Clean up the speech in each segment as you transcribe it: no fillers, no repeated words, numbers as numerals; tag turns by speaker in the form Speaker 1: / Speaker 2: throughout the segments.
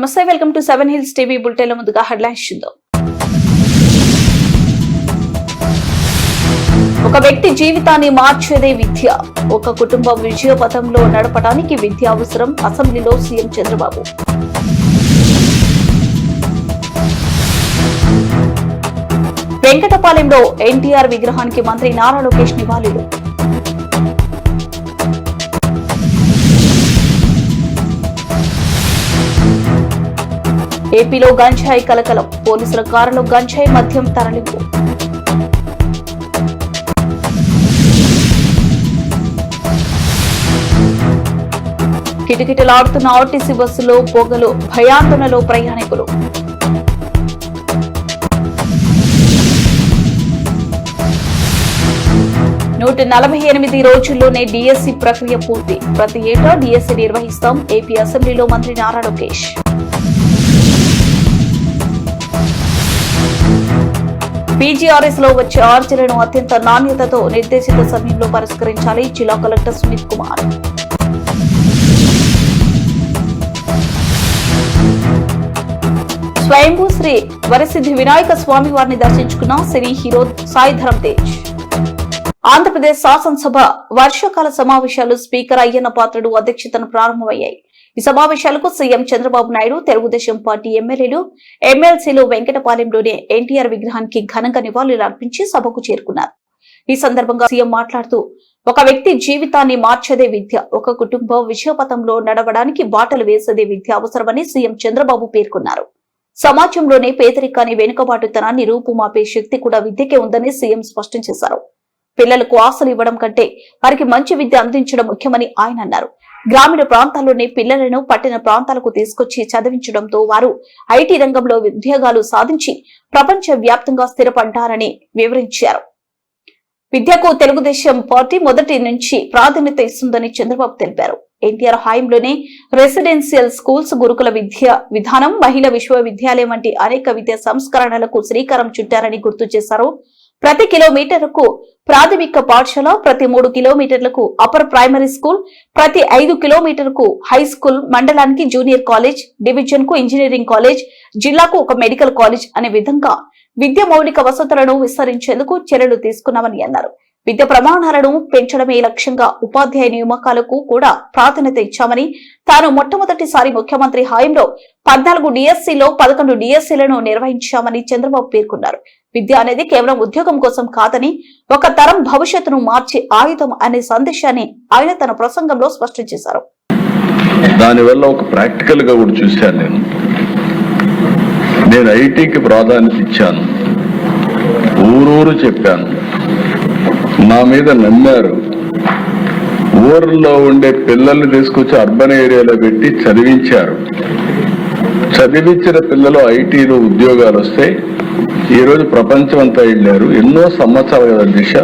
Speaker 1: నమస్తే, welcome to 7 hills TV bulletin. ముందుగా headlines చూద్దాం. ఒక వ్యక్తి జీవితాన్ని మార్చేదే విద్య. ఒక కుటుంబం విజయపథంలో నడపడానికి విద్య అవసరం. అసెంబ్లీలో సీఎం చంద్రబాబు. వెంకటపాలెంలో ఎన్టీఆర్ విగ్రహానికి మంత్రి నారా లోకేష్ నివాళులు. ఏపీలో గంజాయి కలకలం. పోలీసుల కారులో గంజాయి మద్యం తరలింపు. కిటకిటలాడుతున్న ఆర్టీసీ బస్సులో పొగలు, భయాందోళనలో ప్రయాణికులు. నూట 48 రోజుల్లోనే డిఎస్సి ప్రక్రియ పూర్తి. ప్రతి ఏటా డిఎస్సి నిర్వహిస్తాం. ఏపీ అసెంబ్లీలో మంత్రి నారా లోకేష్. పీజీఆర్ఎస్ లో వచ్చే ఆర్జీలను అత్యంత నాణ్యతతో నిర్దేశిత సమయంలో పరిష్కరించాలి. జిల్లా కలెక్టర్ సుమిత్ కుమార్. స్వయంభూ శ్రీ వరసిద్ధి వినాయక స్వామి వారిని దర్శించుకున్న సినీ హీరో సాయి ధరమ్ తేజ్. ఆంధ్రప్రదేశ్ శాసనసభ వర్షాకాల సమావేశాలు స్పీకర్ అయ్యన్న పాత్రుడు అధ్యక్షతన ప్రారంభమయ్యాయి. ఈ సమావేశాలకు సీఎం చంద్రబాబు నాయుడు, తెలుగుదేశం పార్టీ ఎమ్మెల్యేలు, ఎమ్మెల్సీలు వెంకటపాలెంలోని ఎన్టీఆర్ విగ్రహానికి ఘనంగా నివాళులు అర్పించి సభకు చేరుకున్నారు. ఈ సందర్భంగా సీఎం మాట్లాడుతూ, ఒక వ్యక్తి జీవితాన్ని మార్చేదే విద్య. ఒక కుటుంబం విజయపథంలో నడవడానికి బాటలు వేసేదే విద్య అవసరమని సీఎం చంద్రబాబు పేర్కొన్నారు. సమాజంలోనే పేదరికాన్ని, వెనుకబాటుతనాన్ని రూపుమాపే శక్తి కూడా విద్యకే ఉందని సీఎం స్పష్టం చేశారు. పిల్లలకు ఆశలు ఇవ్వడం కంటే వారికి మంచి విద్య అందించడం ముఖ్యమని ఆయన అన్నారు. గ్రామీణ ప్రాంతాల్లోని పిల్లలను పట్టణ ప్రాంతాలకు తీసుకొచ్చి చదివించడంతో వారు ఐటీ రంగంలో ఉద్యోగాలు సాధించి ప్రపంచ వ్యాప్తంగా స్థిరపడ్డారని వివరించారు. విద్యకు తెలుగుదేశం పార్టీ మొదటి నుంచి ప్రాధాన్యత ఇస్తుందని చంద్రబాబు తెలిపారు. ఎన్టీఆర్ హయాంలోనే రెసిడెన్షియల్ స్కూల్స్, గురుకుల విద్యా విధానం, మహిళా విశ్వవిద్యాలయం వంటి అనేక విద్యా సంస్కరణలకు శ్రీకారం చుట్టారని గుర్తు చేశారు. ప్రతి కిలోమీటర్కు ప్రాథమిక పాఠశాల, ప్రతి 3 కిలోమీటర్లకు అప్పర్ ప్రైమరీ స్కూల్, ప్రతి 5 కిలోమీటర్కు హై స్కూల్, మండలానికి జూనియర్ కాలేజ్, డివిజన్ కు ఇంజనీరింగ్ కాలేజ్, జిల్లాకు ఒక మెడికల్ కాలేజ్ అనే విధంగా విద్య మౌలిక వసతులను విస్తరించేందుకు చర్యలు తీసుకున్నామని అన్నారు. విద్య ప్రమాణాలను పెంచడమే లక్ష్యంగా ఉపాధ్యాయ నియామకాలకు కూడా ప్రాధాన్యత ఇచ్చామని, తాను మొట్టమొదటిసారి ముఖ్యమంత్రి హయాంలో 14 డిఎస్సీలో 11 డిఎస్సీలను నిర్వహించామని చంద్రబాబు పేర్కొన్నారు. విద్య అనేది కేవలం ఉద్యోగం కోసం కాదని, ఒక తరం భవిష్యత్తును మార్చే ఆయుధం అనే సందేశాన్ని ఆయన తన ప్రసంగంలో స్పష్టం చేశారు.
Speaker 2: దానివల్ల ఒక ప్రాక్టికల్ గా కూడా చూశాను. నేను ఐటీకి ప్రాధాన్యత ఇచ్చాను, ఊరూరు చెప్పాను, నా మీద నమ్మారు. ఊర్లో ఉండే పిల్లల్ని తీసుకొచ్చి అర్బన్ ఏరియాలో పెట్టి చదివించారు. చదివించిన పిల్లలు ఐటీలో ఉద్యోగాలు వస్తే ఈరోజు ప్రపంచం అంతా వెళ్ళారు. ఎన్నో సంవత్సరాలు కదా దిశ,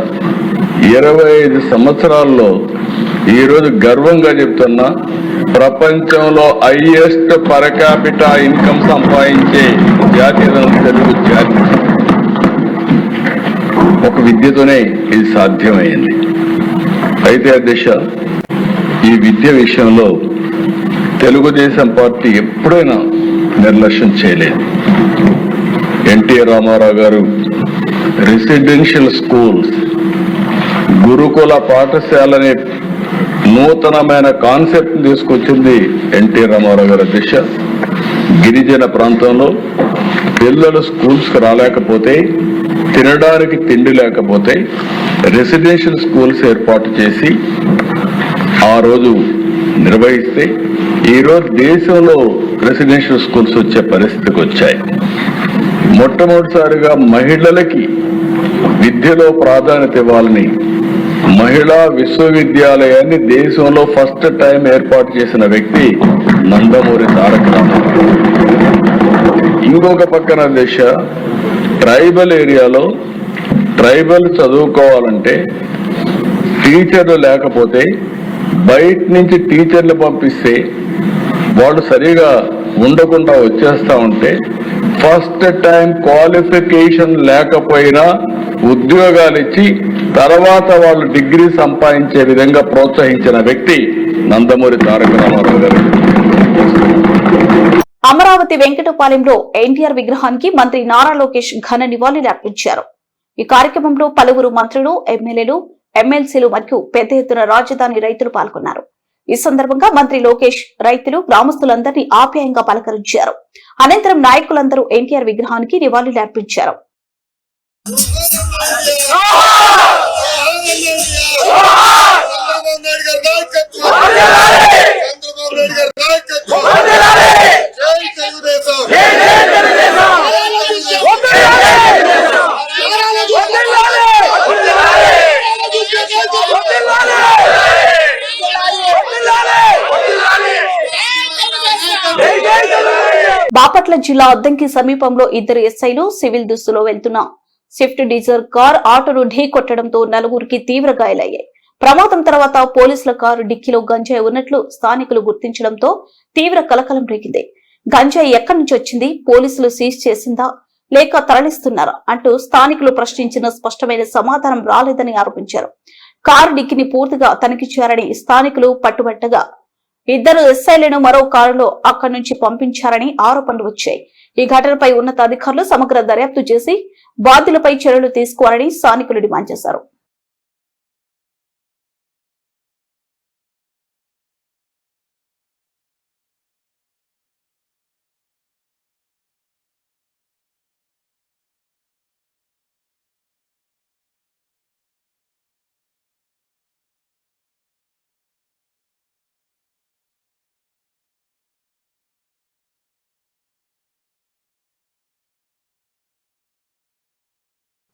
Speaker 2: 25 సంవత్సరాల్లో ఈరోజు గర్వంగా చెప్తున్నా, ప్రపంచంలో హైయెస్ట్ పర్ క్యాపిటా ఇన్కమ్ సంపాదించే జాతి తెలుగు జాతి. ఒక విద్యతోనే ఇది సాధ్యమైంది. అయితే అధ్యక్ష, ఈ విద్య విషయంలో తెలుగుదేశం పార్టీ ఎప్పుడైనా నిర్లక్ష్యం చేయలేదు. ఎన్టీఆర్ రామారావు గారు రెసిడెన్షియల్ స్కూల్స్, గురుకుల పాఠశాలనే నూతనమైన కాన్సెప్ట్ తీసుకొచ్చింది ఎన్టీఆర్ రామారావు గారు అధ్యక్ష. గిరిజన ప్రాంతంలో పిల్లలు స్కూల్స్ కు రాలేకపోతే, తినడానికి తిండి లేకపోతే రెసిడెన్షియల్ స్కూల్స్ ఏర్పాటు చేసి ఆ రోజు నిర్వహిస్తే ఈరోజు దేశంలో రెసిడెన్షియల్ స్కూల్స్ వచ్చే పరిస్థితికి వచ్చాయి. మొట్టమొదటిసారిగా మహిళలకి విద్యలో ప్రాధాన్యత ఇవ్వాలని మహిళా విశ్వవిద్యాలయాన్ని దేశంలో ఫస్ట్ టైం ఏర్పాటు చేసిన వ్యక్తి నందమూరి తారక రామారావు. ఇంకొక పక్కన దేశ ట్రైబల్ ఏరియాలో ట్రైబల్ చదువుకోవాలంటే టీచర్లు లేకపోతే బయట నుంచి టీచర్లు పంపిస్తే వాళ్ళు సరిగా ఉండకుండా వచ్చేస్తా ఉంటే ఫస్ట్ టైం క్వాలిఫికేషన్ లేకపోయినా ఉద్యోగాలు ఇచ్చి తర్వాత వాళ్ళు డిగ్రీ సంపాదించే విధంగా ప్రోత్సహించిన వ్యక్తి నందమూరి తారక రామారావు గారు.
Speaker 1: అమరావతి వెంకటపాలెంలో ఎన్టీఆర్ విగ్రహానికి మంత్రి నారా లోకేష్ ఘన నివాళులర్పించారు. ఈ కార్యక్రమంలో పలువురు మంత్రులు, ఎమ్మెల్యేలు, ఎమ్మెల్సీలు మరియు పెద్ద ఎత్తున రాజధాని రైతులు పాల్గొన్నారు. ఈ సందర్భంగా మంత్రి లోకేష్ రైతులు, గ్రామస్తులందరినీ ఆప్యాయంగా పలకరించారు. అనంతరం నాయకులందరూ ఎన్టీఆర్ విగ్రహానికి నివాళులర్పించారు. బాపట్ల జిల్లా అద్దంకి సమీపంలో ఇద్దరు ఎస్ఐలు సివిల్ దుస్తులో వెళ్తున్న స్విఫ్ట్ డిజైర్ కార్ ఆటోను ఢీకొట్టడంతో నలుగురికి తీవ్ర గాయాలయ్యాయి. ప్రమాదం తర్వాత పోలీసుల కారు డిక్కీలో గంజాయి ఉన్నట్లు స్థానికులు గుర్తించడంతో తీవ్ర కలకలం రేగింది. గంజాయి ఎక్కడి నుంచి వచ్చింది, పోలీసులు సీజ్ చేసిందా లేక తరలిస్తున్నారా అంటూ స్థానికులు ప్రశ్నించిన స్పష్టమైన సమాధానం రాలేదని ఆరోపించారు. కారు డిక్కీని పూర్తిగా తనిఖీ చేయాలని స్థానికులు పట్టుబట్టగా ఇద్దరు ఎస్ఐలను మరో కారులో అక్కడి నుంచి పంపించారని ఆరోపణలు వచ్చాయి. ఈ ఘటనపై ఉన్నతాధికారులు సమగ్ర దర్యాప్తు చేసి బాధ్యులపై చర్యలు తీసుకోవాలని స్థానికులు డిమాండ్ చేశారు.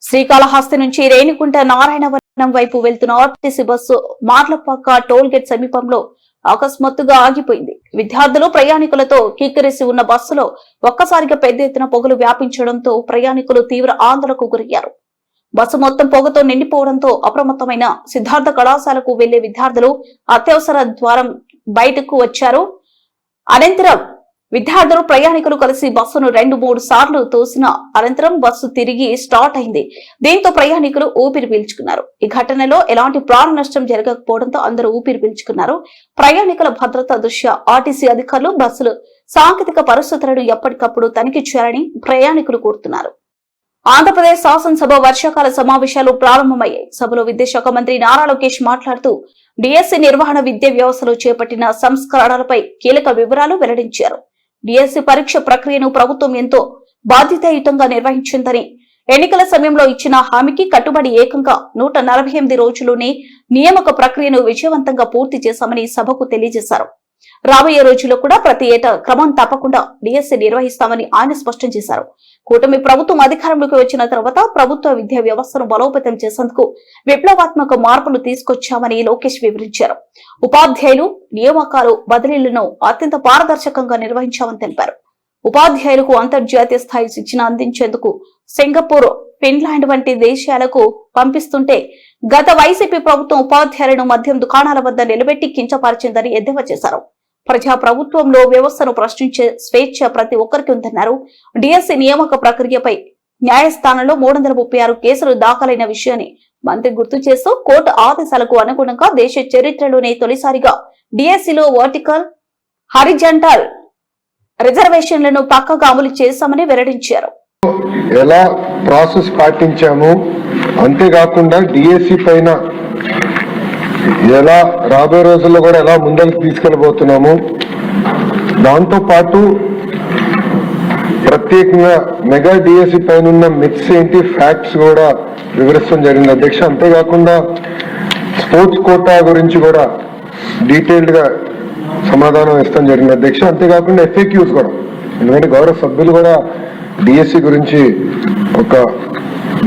Speaker 1: శ్రీకాళహస్తి నుంచి రేణిగుంట నారాయణవరం వైపు వెళ్తున్న ఆర్టీసీ బస్సు మార్లపాక టోల్ గేట్ సమీపంలో అకస్మాత్తుగా ఆగిపోయింది. విద్యార్థులు, ప్రయాణికులతో కిక్కిరిసి ఉన్న బస్సులో ఒక్కసారిగా పెద్ద ఎత్తున పొగలు వ్యాపించడంతో ప్రయాణికులు తీవ్ర ఆందోళనకు గురయ్యారు. బస్సు మొత్తం పొగతో నిండిపోవడంతో అప్రమత్తమైన సిద్ధార్థ కళాశాలకు వెళ్లే విద్యార్థులు అత్యవసర ద్వారం బయటకు వచ్చారు. అనంతరం విద్యార్థులు, ప్రయాణికులు కలిసి బస్సును 2-3 సార్లు తోసిన అనంతరం బస్సు తిరిగి స్టార్ట్ అయింది. దీంతో ప్రయాణికులు ఊపిరి పీల్చుకున్నారు. ఈ ఘటనలో ఎలాంటి ప్రాణ నష్టం జరగకపోవడంతో అందరూ ఊపిరి పీల్చుకున్నారు. ప్రయాణికుల భద్రత దృష్ట్యా ఆర్టీసీ అధికారులు బస్సులు సాంకేతిక పరిస్థితులను ఎప్పటికప్పుడు తనిఖీ చేయాలని ప్రయాణికులు కోరుతున్నారు. ఆంధ్రప్రదేశ్ శాసనసభ వర్షాకాల సమావేశాలు ప్రారంభమయ్యాయి. సభలో విద్యాశాఖ మంత్రి నారా లోకేష్ మాట్లాడుతూ డిఎస్సి నిర్వహణ విద్యా వ్యవస్థలో చేపట్టిన సంస్కరణలపై కీలక వివరాలు వెల్లడించారు. డిఎస్సి పరీక్ష ప్రక్రియను ప్రభుత్వం ఎంతో బాధ్యతాయుతంగా నిర్వహించిందని, ఎన్నికల సమయంలో ఇచ్చిన హామీకి కట్టుబడి ఏకంగా 148 రోజుల్లోనే నియామక ప్రక్రియను విజయవంతంగా పూర్తి చేశామని సభకు తెలియజేశారు. రాబోయే రోజుల్లో కూడా ప్రతి ఏటా క్రమం తప్పకుండా డిఎస్సి నిర్వహిస్తామని ఆయన స్పష్టం చేశారు. కూటమి ప్రభుత్వం అధికారంలోకి వచ్చిన తర్వాత ప్రభుత్వ విద్యా వ్యవస్థను బలోపేతం చేసేందుకు విప్లవాత్మక మార్పులు తీసుకొచ్చామని లోకేష్ వివరించారు. ఉపాధ్యాయులు నియామకాలు, బదిలీలను అత్యంత పారదర్శకంగా నిర్వహించామని తెలిపారు. ఉపాధ్యాయులకు అంతర్జాతీయ స్థాయి శిక్షణ అందించేందుకు సింగపూర్, ఫిన్లాండ్ వంటి దేశాలకు పంపిస్తుంటే గత వైసీపీ ప్రభుత్వం ఉపాధ్యాయులను మద్యం దుకాణాల వద్ద నిలబెట్టి కించపరిచిందని ఎద్దేవా చేశారు. ప్రజా ప్రభుత్వంలో వ్యవస్థను ప్రశ్నించే స్వేచ్ఛ ప్రతి ఒక్కరికి ఉందన్నారు. డిఎస్సి నియామక ప్రక్రియపై న్యాయస్థానంలో 336 కేసులు దాఖలైన విషయాన్ని మంత్రి గుర్తు చేస్తూ కోర్టు ఆదేశాలకు అనుగుణంగా దేశ చరిత్రలోనే తొలిసారిగా డిఎస్సిలో వర్టికల్, హారిజాంటల్ రిజర్వేషన్లను పక్కగా అమలు చేశామని వెల్లడించారు.
Speaker 3: ఎలా ప్రాసెస్ పాటించాము, అంతేకాకుండా డిఎస్సి పైన ఎలా రాబోయే రోజుల్లో కూడా ఎలా ముందరికి తీసుకెళ్ళబోతున్నాము, దాంతో పాటు ప్రత్యేకంగా మెగా డిఎస్సి పైన ఉన్న మిత్స్ ఏంటి, ఫ్యాక్ట్స్ కూడా వివరిస్తాం జరిగింది అధ్యక్ష. అంతేకాకుండా స్పోర్ట్స్ కోటా గురించి కూడా డీటెయిల్డ్ గా సమాధానం ఇస్తాం జరిగింది అధ్యక్ష. అంతేకాకుండా ఎఫ్ఏక్యూస్ కూడా, ఎందుకంటే గౌరవ సభ్యులు కూడా డిఎస్సి గురించి ఒక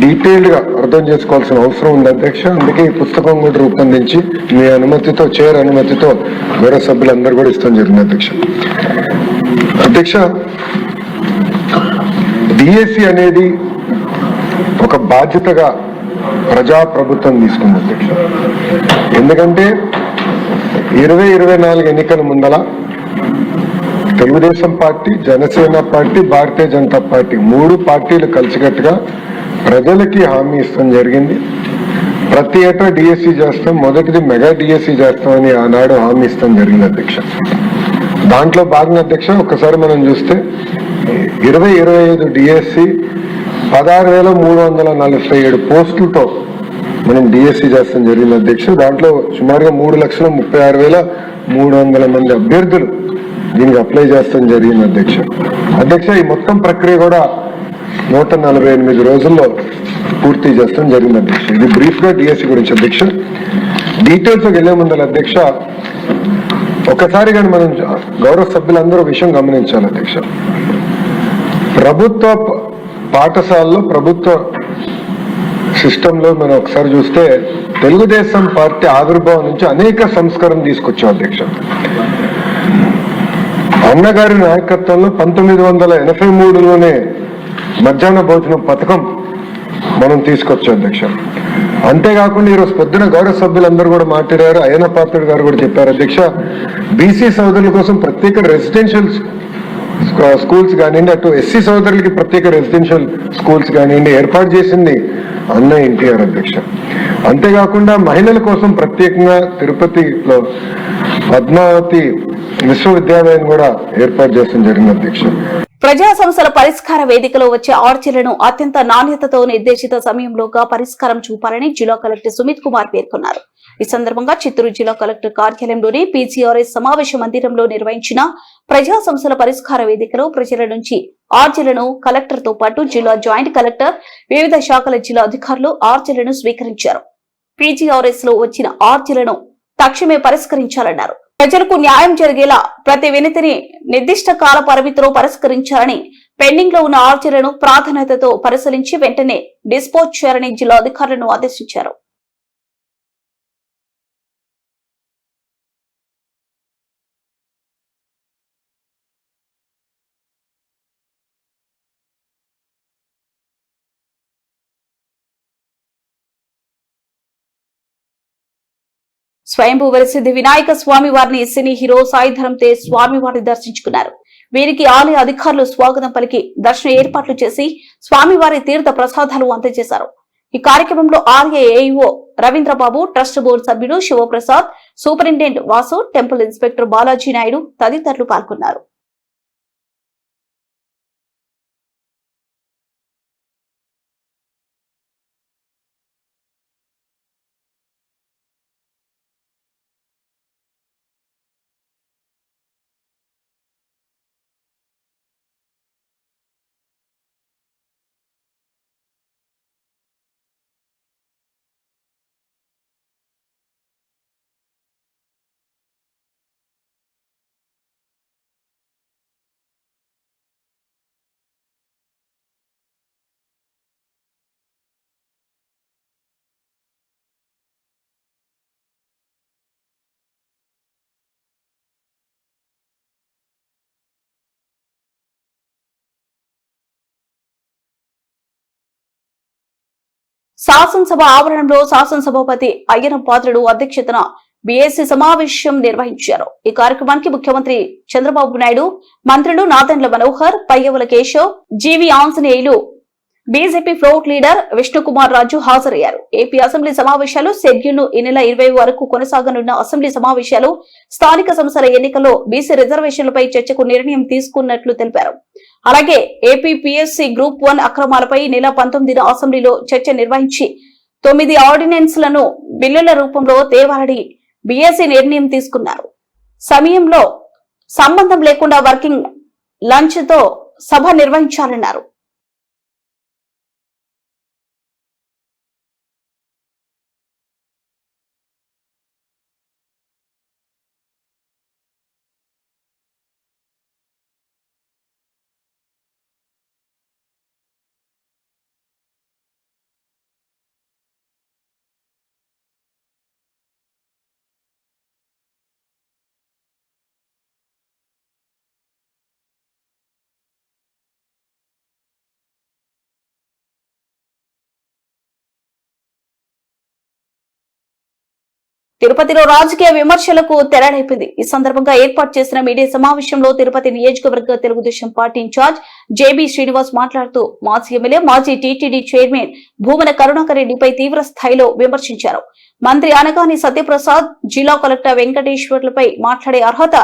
Speaker 3: డీటెయిల్డ్ గా అర్థం చేసుకోవాల్సిన అవసరం ఉంది అధ్యక్ష. అందుకే ఈ పుస్తకం కూడా రూపొందించి మీ అనుమతితో, చైర్ అనుమతితో గౌరవ సభ్యులందరూ కూడా ఇస్తాం జరిగింది అధ్యక్ష. అధ్యక్ష, డిఎస్సి అనేది ఒక బాధ్యతగా ప్రజాప్రభుత్వం తీసుకుంది అధ్యక్ష. ఎందుకంటే 2024 ఎన్నికల ముందల Telugu Desam party, Janasena party, Bharatiya Janata party 3 పార్టీలు కలిసికట్టుగా ప్రజలకి హామీ ఇస్తాం జరిగింది. ప్రతి ఏటా డిఎస్సి చేస్తాం, మొదటిది మెగా డిఎస్సి చేస్తామని ఆనాడు హామీ ఇస్తాం జరిగింది అధ్యక్ష. దాంట్లో భాగంగా అధ్యక్ష ఒక్కసారి మనం చూస్తే 2025 డిఎస్సి 16,347 పోస్టులతో మనం డిఎస్సి చేస్తాం జరిగింది అధ్యక్ష. దాంట్లో సుమారుగా 3,36,300 మంది అభ్యర్థులు దీనికి అప్లై చేస్తాం జరిగింది అధ్యక్ష. ఈ మొత్తం ప్రక్రియ కూడా 148 రోజుల్లో పూర్తి చేస్తాం జరిగింది అధ్యక్ష. ఇది బ్రీఫ్ గా డిఎస్సి గురించి అధ్యక్ష. డీటెయిల్స్ వెళ్లే ముందర అధ్యక్ష ఒకసారి కానీ మనం గౌరవ సభ్యులందరూ విషయం గమనించాలి అధ్యక్ష. ప్రభుత్వ పాఠశాలలో ప్రభుత్వ సిస్టంలో మనం ఒకసారి చూస్తే తెలుగుదేశం పార్టీ ఆవిర్భావం నుంచి అనేక సంస్కరణ తీసుకొచ్చాం అధ్యక్ష. అన్నగారి నాయకత్వంలో 1983లోనే మధ్యాహ్న భోజనం పథకం మనం తీసుకొచ్చాం అధ్యక్ష. అంతేకాకుండా ఈరోజు పొద్దున గౌరవ సభ్యులందరూ కూడా మాట్లాడారు, అయ్యన్న పాత్రుడు గారు కూడా చెప్పారు అధ్యక్ష. బీసీ సోదరుల కోసం ప్రత్యేక రెసిడెన్షియల్ స్కూల్స్ కానివ్వండి, అటు ఎస్సీ సోదరులకి ప్రత్యేక రెసిడెన్షియల్ స్కూల్స్ కానివ్వండి ఏర్పాటు చేసింది అన్న ఎన్టీఆర్ అధ్యక్ష. అంతేకాకుండా మహిళల కోసం ప్రత్యేకంగా తిరుపతిలో పద్మావతి విశ్వవిద్యాలయం కూడా ఏర్పాటు చేసిన జరిగింది అధ్యక్ష.
Speaker 1: ప్రజా సమస్యల పరిష్కార వేదికలో వచ్చే ఆర్జీలను అత్యంత నాణ్యతతో నిర్దేశిత సమయంలోగా పరిష్కారం చూపాలని జిల్లా కలెక్టర్ సుమిత్ కుమార్ పేర్కొన్నారు. ఈ సందర్భంగా చిత్తూరు జిల్లా కలెక్టర్ కార్యాలయంలోని పీజీఆర్ఎస్ సమావేశ మందిరంలో నిర్వహించిన ప్రజా సమస్యల పరిష్కార వేదికలో ప్రజల నుంచి ఆర్జీలను కలెక్టర్ తో పాటు జిల్లా జాయింట్ కలెక్టర్, వివిధ శాఖల జిల్లా అధికారులు ఆర్జీలను స్వీకరించారు. పీజీఆర్ఎస్ లో వచ్చిన ఆర్జీలను తక్షణమే పరిష్కరించాలన్నారు. ప్రజలకు న్యాయం జరిగేలా ప్రతి వినతిని నిర్దిష్ట కాల పరిమితిలో పరిష్కరించాలని, పెండింగ్ లో ఉన్న ఆర్జీలను ప్రాధాన్యతతో పరిశీలించి వెంటనే డిస్పోజ్ చేయాలని జిల్లా అధికారులను ఆదేశించారు. స్వయంభూ వరసిద్ధి వినాయక స్వామి వారిని సినీ హీరో సాయిధరం తేజ్ స్వామి వారిని దర్శించుకున్నారు. వీరికి ఆలయ అధికారులు స్వాగతం పలికి దర్శన ఏర్పాట్లు చేసి స్వామివారి తీర్థ ప్రసాదాలు అందజేశారు. ఈ కార్యక్రమంలో ఆలయ ఏఈఓ రవీంద్రబాబు, ట్రస్ట్ బోర్డు సభ్యుడు Shivaprasad, superintendent Vasu, temple inspector Balaji Naidu తదితరులు పాల్గొన్నారు. శాసనసభ ఆవరణలో శాసనసభాపతి అయ్యన్న పాత్రుడు అధ్యక్షతన బీఎస్సీ సమావేశం నిర్వహించారు. ఈ కార్యక్రమానికి ముఖ్యమంత్రి చంద్రబాబు నాయుడు, మంత్రులు Nadendla Manohar, Payyavula Keshav, GV Anjaneyulu, BJP floor leader Vishnukumar Raju హాజరయ్యారు. ఏపీ అసెంబ్లీ సమావేశాలు షెడ్యూల్ ఈ నెల 20 వరకు కొనసాగనున్న అసెంబ్లీ సమావేశాలు స్థానిక సంస్థల ఎన్నికల్లో బీసీ రిజర్వేషన్లపై చర్చకు నిర్ణయం తీసుకున్నట్లు తెలిపారు. అలాగే ఏపీపీఎస్సీ గ్రూప్ 1 అక్రమాలపై నెల 19న అసెంబ్లీలో చర్చ నిర్వహించి 9 ఆర్డినెన్స్లను బిల్లుల రూపంలో తేవాలని బీఎస్సీ నిర్ణయం తీసుకున్నారు. సమయంలో సంబంధం లేకుండా వర్కింగ్ లంచ్ తో సభ నిర్వహించాలన్నారు. తిరుపతిలో రాజకీయ విమర్శలకు తెరలేపింది. ఈ సందర్భంగా ఏర్పాటు చేసిన మీడియా సమావేశంలో తిరుపతి నియోజకవర్గ Telugu Desam party incharge J B Srinivas మాట్లాడుతూ మాజీ ఎమ్మెల్యే, మాజీ టీటీడీ చైర్మన్ భూమన కరుణాకర్ రెడ్డిపై తీవ్ర స్థాయిలో విమర్శించారు. మంత్రి అనగాని సత్యప్రసాద్, జిల్లా కలెక్టర్ వెంకటేశ్వర్లపై మాట్లాడే అర్హత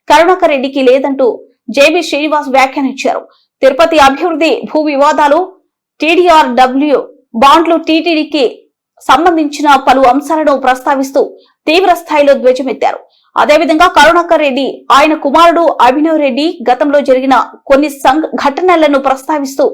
Speaker 1: కరుణాకర్ రెడ్డికి లేదంటూ జేబీ శ్రీనివాస్ వ్యాఖ్యానించారు. తిరుపతి అభివృద్ధి, భూ వివాదాలు, TDRW బాండ్లు, టీటీడీకి సంబంధించిన పలు అంశాలను ప్రస్తావిస్తూ తీవ్ర స్థాయిలో ధ్వజమెత్తారు. అదేవిధంగా కరుణాకర్ రెడ్డి, ఆయన కుమారుడు అభినవ్ రెడ్డి గతంలో జరిగిన కొన్ని ఘటనలను ప్రస్తావిస్తూ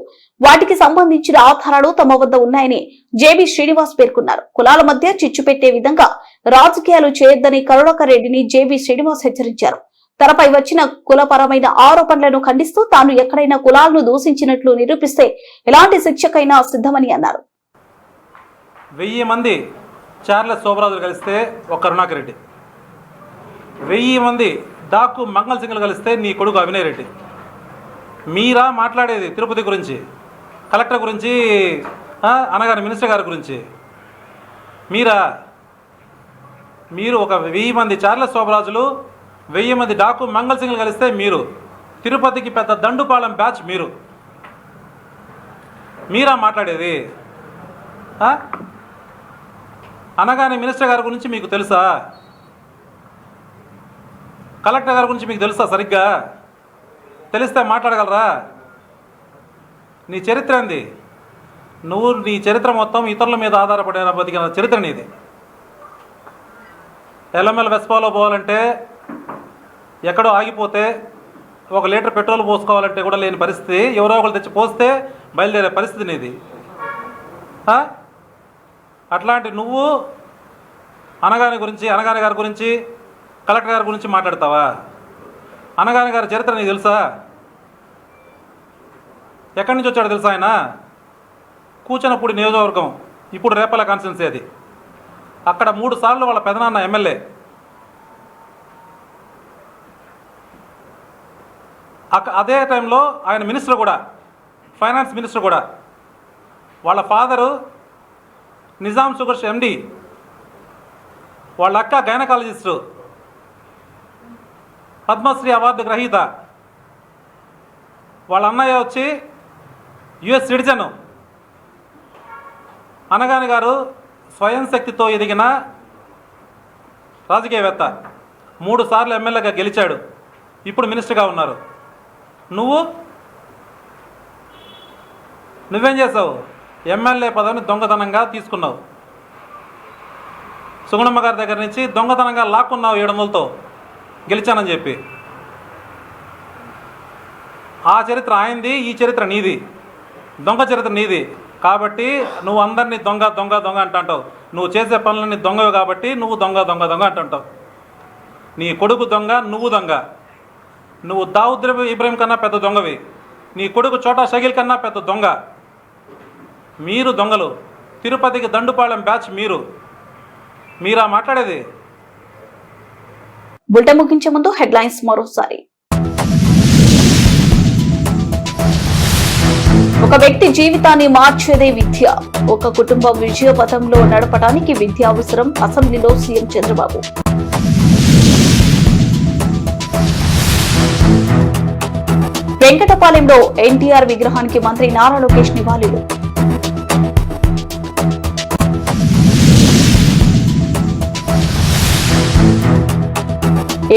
Speaker 1: వాటికి సంబంధించిన ఆధారాలు తమ వద్ద ఉన్నాయని జేబీ శ్రీనివాస్ పేర్కొన్నారు. కులాల మధ్య చిచ్చు పెట్టే విధంగా రాజకీయాలు చేయొద్దని కరుణాకర్ రెడ్డిని జేబీ శ్రీనివాస్ హెచ్చరించారు. తనపై వచ్చిన కులపరమైన ఆరోపణలను ఖండిస్తూ తాను ఎక్కడైనా కులాలను దూషించినట్లు నిరూపిస్తే ఎలాంటి శిక్షకైనా సిద్ధమని అన్నారు.
Speaker 4: 1000 మంది చార్లెస్ శోభరాజులు కలిస్తే ఒక కరుణాకర్ రెడ్డి, 1000 మంది డాకు మంగళ సింగ్లు కలిస్తే నీ కొడుకు అభినయ్ రెడ్డి. మీరా మాట్లాడేది తిరుపతి గురించి, కలెక్టర్ గురించి, అనగానే మినిస్టర్ గారి గురించి? మీరు ఒక 1000 మంది చార్లెస్ శోభరాజులు, 1000 మంది డాకు మంగళ సింగ్లు కలిస్తే మీరు, తిరుపతికి పెద్ద దండుపాలెం బ్యాచ్ మీరా మాట్లాడేది? అనగానే మినిస్టర్ గారి గురించి మీకు తెలుసా? కలెక్టర్ గారి గురించి మీకు తెలుసా? సరిగ్గా తెలిస్తే మాట్లాడగలరా? నీ చరిత్ర ఏంది? నీ చరిత్ర మొత్తం ఇతరుల మీద ఆధారపడిన బతికిన చరిత్ర నీది. ఎల్ఎంఎల్ వెస్పాలో పోవాలంటే ఎక్కడో ఆగిపోతే, 1 లీటర్ పెట్రోల్ పోసుకోవాలంటే కూడా లేని పరిస్థితి, ఎవరో ఒకరు తెచ్చి పోస్తే బయలుదేరే పరిస్థితి నీది. అట్లాంటి నువ్వు అనగాని గారి గురించి, కలెక్టర్ గారి గురించి మాట్లాడతావా? అనగాని గారి చరిత్ర నీకు తెలుసా? ఎక్కడి నుంచి వచ్చాడో తెలుసా? ఆయన కూచనపూడి నియోజకవర్గం, ఇప్పుడు రేపల కాన్స్టిట్యున్సీ అది. అక్కడ 3 సార్లు వాళ్ళ పెదనాన్న ఎమ్మెల్యే. అదే టైంలో ఆయన మినిస్టర్ కూడా, ఫైనాన్స్ మినిస్టర్ కూడా. వాళ్ళ ఫాదరు నిజాం షుగర్స్ MD, వాళ్ళ అక్క గైనకాలజిస్టు, పద్మశ్రీ అవార్డు గ్రహీత. వాళ్ళ అన్నయ్య వచ్చి US సిటిజన్. అనగాని గారు స్వయం శక్తితో ఎదిగిన రాజకీయవేత్త, 3 సార్లు ఎమ్మెల్యేగా గెలిచాడు, ఇప్పుడు మినిస్టర్గా ఉన్నారు. నువ్వేం చేసావు? ఎమ్మెల్యే పదవిని దొంగతనంగా తీసుకున్నావు. సుగుణమ్మ గారి దగ్గర నుంచి దొంగతనంగా లాక్కున్నావు 700తో గెలిచానని చెప్పి. ఆ చరిత్ర ఆయనది, ఈ చరిత్ర నీది, దొంగ చరిత్ర నీది. కాబట్టి నువ్వు అందరినీ దొంగ దొంగ దొంగ అంటావు. నువ్వు చేసే పనులన్నీ దొంగవి కాబట్టి నువ్వు దొంగ దొంగ దొంగ అంటుంటావు. నీ కొడుకు దొంగ, నువ్వు దొంగ. నువ్వు దావుద్ ఇబ్రహీం కన్నా పెద్ద దొంగవి, నీ కొడుకు చోటా షకీల్ కన్నా పెద్ద దొంగ. మీరు దొంగలు. తిరుపతికి దండుపాలెం బ్యాచ్ మీరా మాట్లాడేది?
Speaker 1: బులెటిన్ ముగించే ముందు హెడ్లైన్స్ మరోసారి. ఒక వ్యక్తి జీవితాన్ని మార్చేదే విద్య. ఒక కుటుంబం విజయ పథంలో నడపడానికి విద్య అవసరం. అసెంబ్లీలో సీఎం చంద్రబాబు. వెంకటపాలెంలో NTR విగ్రహానికి మంత్రి నారా లోకేష్ నివాళులు.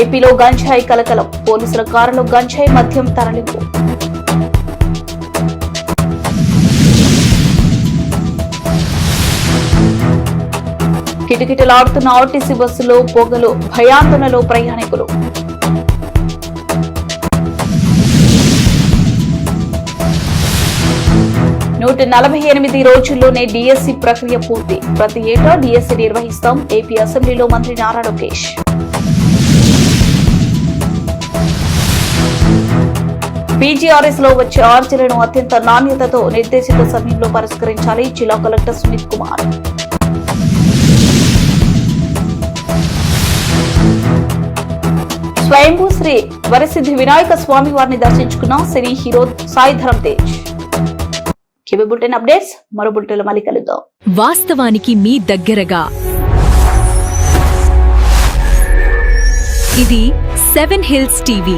Speaker 1: ఏపీలో గంజాయి కలకలం. పోలీసుల కారులో గంజాయి మద్యం తరలింపు. కిటకిటలాడుతున్న ఆర్టీసీ బస్సులో పొగలు, భయాందోళనలో ప్రయాణికులు. నూట 48 రోజుల్లోనే DSC ప్రక్రియ పూర్తి. ప్రతి ఏటా DSC నిర్వహిస్తాం. ఏపీ అసెంబ్లీలో మంత్రి నారా లోకేష్. PGRS లో వచ్చే ఆర్జీలను అత్యంత నాణ్యతతో నిర్దేశిత సమయంలో పరిష్కరించాలి. జిల్లా కలెక్టర్ సుమిత్ కుమార్. స్వయంభూ శ్రీ వరసిద్ధి వినాయక స్వామి వారిని దర్శించుకున్న cine hero Sai Dharam Tej. Bulletin updates మరో బులెటిన్లో మళ్ళీ కలుద్దాం.
Speaker 5: వాస్తవానికి మీ దగ్గరగా ఇది 7 Hills TV.